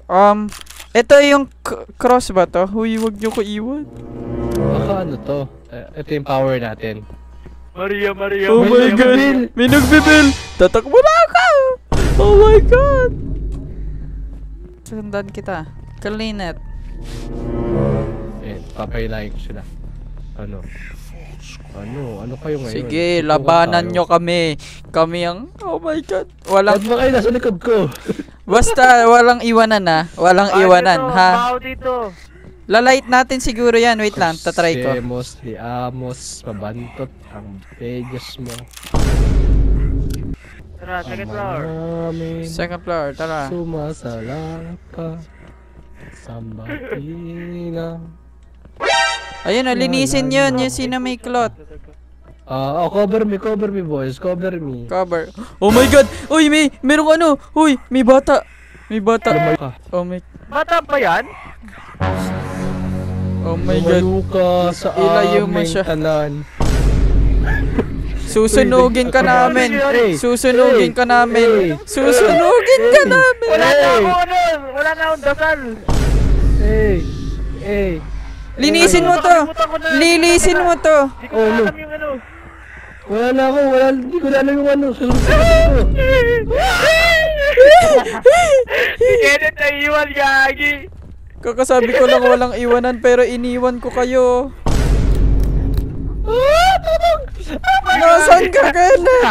Ito yung cross ba to? Huy, wag nyo ko iwan. Baka ano to? Ito yung power natin. Maria. Oh my god! May nagbibil! Tatakbo na ako! Oh my god! Sundan kita. Kalinet. Papailayin ko sila. Ano kayo ngayon? Sige, labanan nyo kami. Kami ang, oh my god. Ba't ba kayo nasa likod ko? Basta, walang iwanan ha. Walang iwanan ha. Baho dito. Lalight natin siguro yan. Wait lang, tatry ko. Demos, diamos, mabantot ang pages mo. Tara, second floor. Second floor, tara. Sumasalang ka. Sambatina. Ayun o, linisin yun. Yung sino may cloth. Cover me boys, cover me. Cover. Oh my god! Uy, merong ano! Uy, may bata! May bata! Oh my... Bata pa yan? Oh my god. Lumayo ka sa Ilayo mo aming siya. tanan. Susunugin ka namin! Susunugin ka namin! Susunugin ka namin! Wala na akong dasal. Linisin mo to! Linisin mo to! Hindi ko alam yung ano. Wala na ako, hindi ko na alam yung ano. Si Kenneth na iwan, gagi. Kakasabi ko lang walang iwanan pero iniwan ko kayo. Nasaan ka, Kenneth?